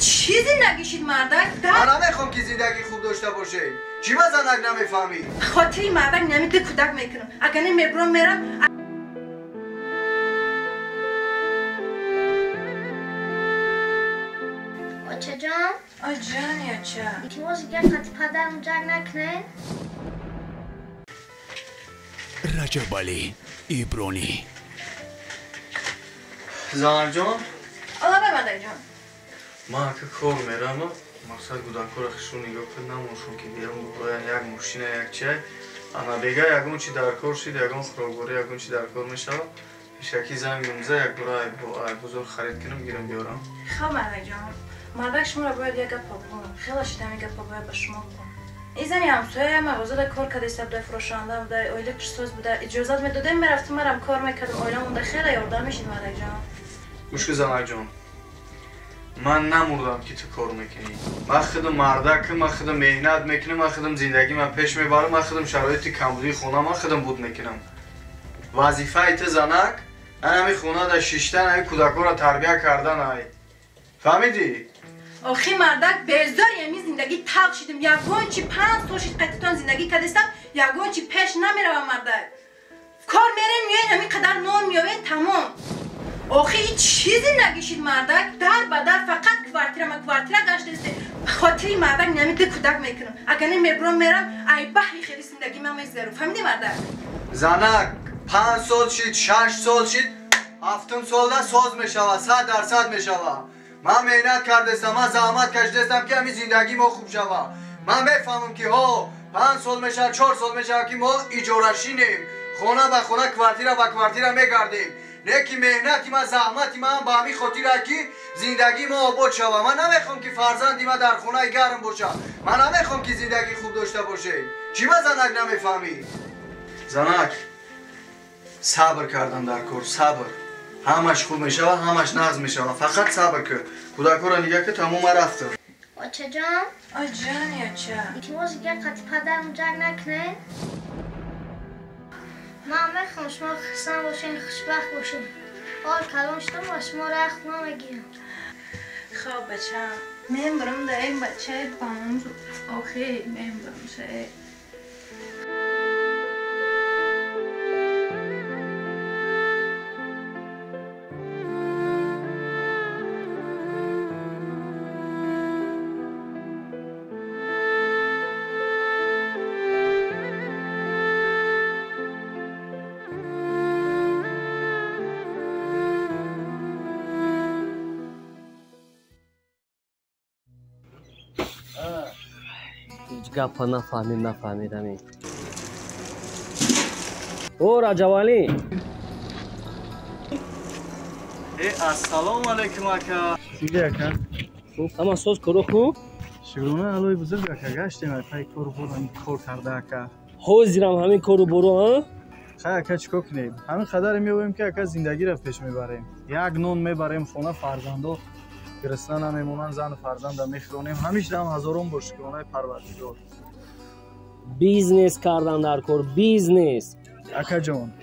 چیزی نگیشید مردک من نمیخوام که زندگی خوب داشته باشه. چی با زنک نمیفهمی؟ خاطری مردک نمیده کودک میکنم اگر نمیبرم میرم آچه جان؟ آی جانی آچه یکی باز دیگر قطع پدرم جنگ نکنه؟ رجب علی ایبرانی زنک جان؟ آلا به مردک جان من که کار میرم مقصد کودک‌ها را خشون نگاه کنم نمونشون که بیام گویان یک ماشین یک چای اما بگه یکون چی در کار شد یکون خرابگوری یکون چی در کار میشه پیشکی زنگ میمزه یک برای بزرگ خرید کنم گیرم بیارم خب مردک جان مردک شما را باید یک گپ بکنم خیلی شدم یک گپ باید به شما بکنم این زنی همسایه مغازه در کار کرده است بوده فروشنده بوده اویله کشساز بوده اجازت میدادم میرفتم مرم کار میکردم اویله مونده خیلی یاردم میشید مردک جان گوش که زنک جان من نمردم که تو کار میکنی من خودم مردکم من خودم مهنت میکنم من خودم زندگی من پیش میبرم من خودم شرایط کمبودی خونه من خودم بود میکنم وظیفه ایت زنک همین خونه در شیشتن همین کودک‌ها را تربیت کردن های فهمیدی؟ آخی مردک بیزار یمی زندگی تلخ شدم یگون چی 5 سال شد قطعتان زندگی کردستم یگون چی پیش نمیروم مردک کار میرم میاین همین قدر نون میاین تمام آخی این چیزی نگیشید مردک در بدر فقط کوارتیره گشت است خاطری مردک نمیده کودک میکنم اگر نمیبرم میرم ای بحری خیلی زندگی من میگذرم فهمیدی مردک زنک 5 سال شد 6 سال شد 7 سال ده ساز میشوه 100% میشوه من مهنت کردستم من زحمت کشیدستم که همین زندگی ما خوب شوه من میفهمم که ها 5 سال میشه 4 سال میشه که ما اجاره‌شینیم خونه به خونه کوارتیره به کوارتیره میگردیم نه که مهنتی من زحمتی من به همین خاطر که زندگی ما آباد شوه من نمیخوام که فرزندی من در خونه گرم باشه من نمیخوام که زندگی خوب داشته باشه چی با زنک نمیفهمی زنک صبر کردن در کار صبر همش خوب میشه و همش نظم میشه فقط صبر کن کودک‌ها را نگاه که تمام رفتن آچه جان؟ آی جانی آچه یکی باز دیگر قطع پدرم جنگ نکنه؟ من میخوام شما خستن باشین خوشبخت باشین حال کلام شدم و شما رخت نمیگیرم خب بچه من برم در این بچه بانز آخی من برم شه گپا نفهمیدم این او رجب علی السلام علیکم اکا دیگه اکا خوب اما سوز کرو خوب شکرونه علوی بزرگ اکا گشتیم پای کار بودم کار کرده اکا حوزیرم همین کارو برو ها خیلی اکا چکو کنیم همین قدر میبویم که اکا زندگی را پیش میبریم یک نون میبریم خونه فرزندو گرسنه نمیمونن زن فرزند میخرونیم همیشه هم هزارون بشکرونه پروردگار بیزنس کردن در کار بیزنس اکا جان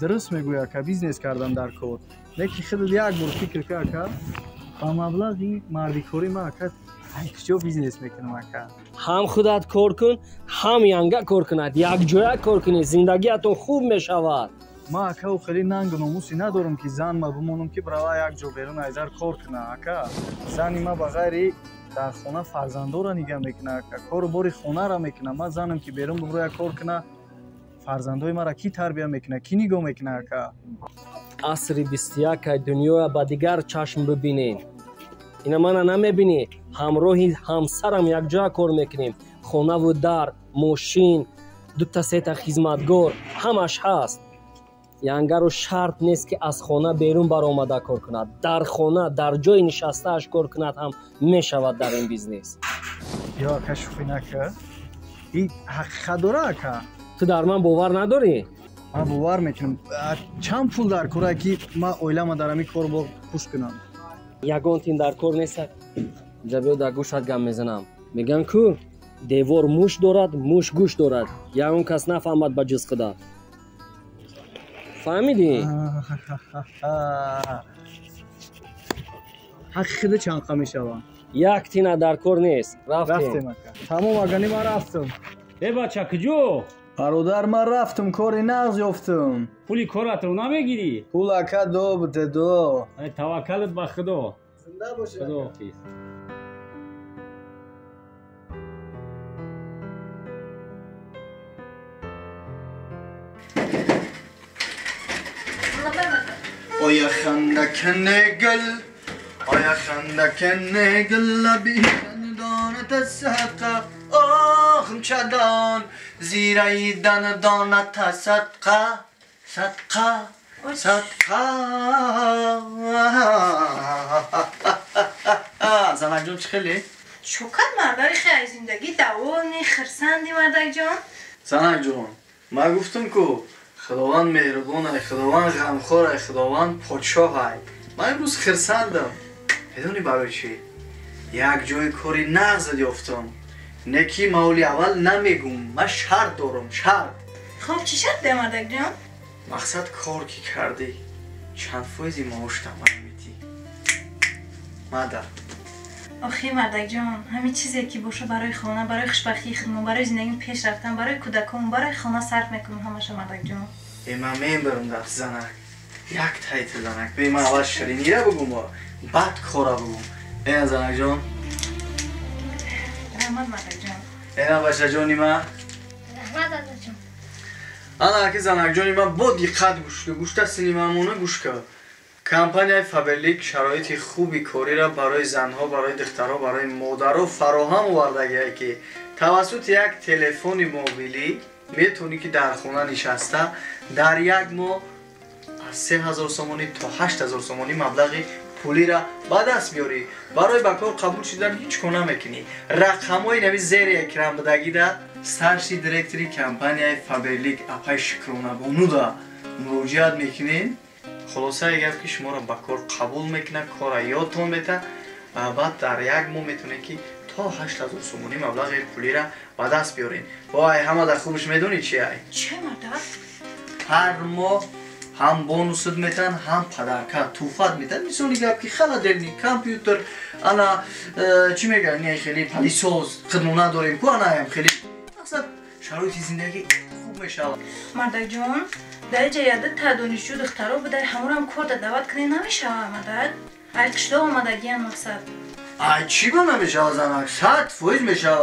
درست میگوی اکا بیزنس کردن در کار لیکن خود یک بار فکر که اکا با مبلغی مردی کوری ما اکا کجا بیزنس میکنم اکا هم خودت کار کن هم ینگه کار کند یک جای کار کنی زندگیتون خوب میشود ما اکا و خیلی ننگ و ناموسی ندارم که زن ما بمونم که برای یک جا بیرون ایدر کار کنه اکا زنی ما بغیر در خونه فرزندو را نگه میکنه اکا کار باری خونه را میکنه ما زنم که بیرون ببرو یک کار کنه فرزندوی ما را کی تربیت میکنه کی نگاه میکنه اکا عصر 21 دنیا با دیگر چشم ببینین اینا من نمیبینی همراهی همسرم یک جا کار میکنیم خونه و در ماشین دو تا سه تا خدمتگار همش هست ینگر رو شرط نیست که از خانه بیرون برآمده کار کند در خانه در جای نشسته اش کار کند هم میشود در این بیزنس یا اکا شوخی نکه این حقیقت داره اکا تو در من باور نداری؟ من باور میکنم چند پول در کاره که ما اویلم در همی کار با خوش کنم یگان تین در کار نیست جبه در گوشت گم میزنم میگن کو دیوار موش دارد موش گوش دارد یا اون کس نفهمد با جز خدا فهمیدی؟ ҳақиқида чанқа мешавам. як тина дар кор нест. рафтем рафтем. ака. Тамом агани ман рафтам. бача куҷо бародар ман рафтам, кори нағз ёфтам. пули коратро намегирӣ? пул ака до буде до. таваккалат ба худо. Зинда боша. худоҳофиз. Oya xandakane gul, oya xandakane gul labi donat sadqa. Oh mchadan zirai donat sadqa. Sadqa. Sadqa. Zanakjon chiqili? چوکت مرداری خیلی زندگی دوانی خرسندی مردک جان Zanakjon, ma guftum ku خداوند مهربان ای خداوند غمخوار ای خداوند پادشاه ای من امروز خرسندم بدونی برای چی یک جای کاری نغز یافتم نکی مولی اول نمیگم من شرط دارم شرط خب چی شد ده مردک جان؟ مقصد کار کی کردی چند فایزی معاش تمام میدی مادر آخی مردک جان همین چیزی که باشه برای خانه برای خوشبختی خودمون برای زندگی پیش رفتن برای کودکمون برای خانه صرف میکنیم همش مردک جان من میبرم در زنک یک تایت زنک به من اول شیرینی را بگم و بعد کارا بگم این زنک جان رحمت مردک جان این بچه جانی من رحمت دادا جان. انا که زنک جانی من با دقت گوش که گوشت سینمامونه گوش که کمپانی فابرلیک شرایط خوبی کاری را برای زنها برای دخترها برای مادرها فراهم آورده که توسط یک تلفن موبیلی میتونی که در خانه نشسته در یک ماه از 3000 سومانی تا 8000 سومانی مبلغ پولی را به دست بیاری برای به کار قبول شدن هیچ کار نمیکنی رقمای نوی زیر اکرام بدگی را سرشی دیرکتری کمپانی فابرلیک اپای شکرونه بونو دا مراجعت میکنین خلاصه اگر که شما را به کار قبول میکنه کار یادتون میده و بعد در یک ماه میتونه که تا 8000 سومانی مبلغ پولی را به دست بیارین وای همه در خوبش میدونی چی ای چه مردک؟ هر ماه هم بونوست میتن هم پدرکت توفت میتن میسونی گپ که خیلی درنی کامپیوتر انا چی میگن نه خیلی پلیسوز خدمونه داریم کو انا هم خیلی مقصد شرایط زندگی خوب میشه مردک جان در جایده تا دانشجو دخترها بده همون هم کار دعوت کنی نمیشه مردک ای قشتا آمدگی هم مقصد ای چی با نمیشه زنک 100% میشه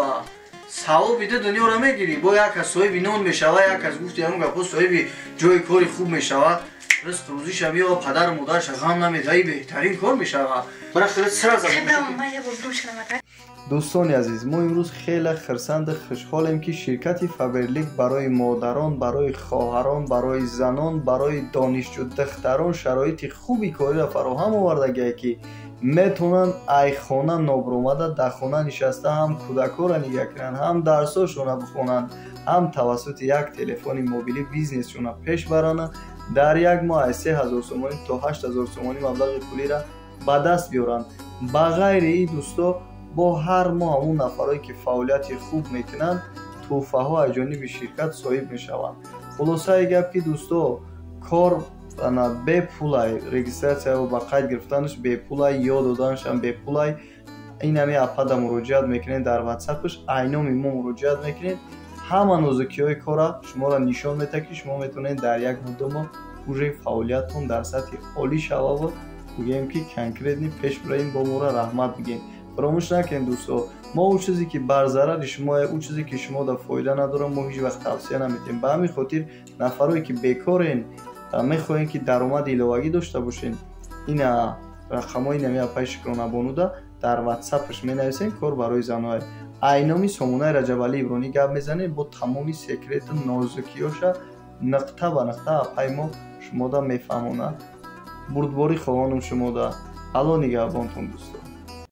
سوال بیده دنیا را میگیری با یک از صاحبی نون میشوه یک از گفتی همون گپا صاحبی جای کاری خوب میشوه رزق روزیش هم یا پدر و مادرش غم نمیده ای بهترین کار میشوه برای خیلی سر زمین خبرم من یه بگم شده مردک دوستان عزیز ما امروز خیلی خرسند خوشحالیم که شرکت فابرلیک برای مادران برای خواهران برای زنان برای دانشجو دختران شرایط خوبی کاری را فراهم آورده که میتونن ای خانه نابرومده در خانه نشسته هم کودکان را نگاه کنن هم درساشون را بخونن هم توسط یک تلفن موبیلی بیزنسشون را پیش برانن در یک ماه از 3000 سومانی تا 8000 سومانی مبلغ پولی را به دست بیارن بغیر این دوستا با هر ماه اون نفرایی که فعالیت خوب میکنن توفه ها از جانب شرکت صاحب میشوند خلاصه گپ که دوستا کار به پولای رجیستراسیا و با قید گرفتنش به پولای یاد دادنش هم به پولای این همی اپا مراجعت میکنین در واتساپش اینامی ما مراجعت میکنین همه نوزکی های کارا شما را نشان میده که شما میتونین در یک مدت ما پروژه فعالیتتون در سطح عالی شوه و بگیم که کنکریتنی پیش برین با ما رحمت بگین فراموش نکنین دوستا ما اون چیزی که بر ضرر شما اون چیزی که شما در فایده نداره ما هیچ وقت توصیه نمیدیم به همین خاطر نفرایی که بیکارین میخواین که درآمد ایلاوگی داشته باشین این رقمای نمی اپای شکرانه بانوده در واتساپش می نویسین کار برای زنهای اینامی سامونه رجب علی ایبرانی گپ میزنین با تمامی سکرت و نازکیاش نقطه به نقطه اپای ما شما دا میفهمونه بردباری خواهانم شما دا الان نگهبانتون دوستا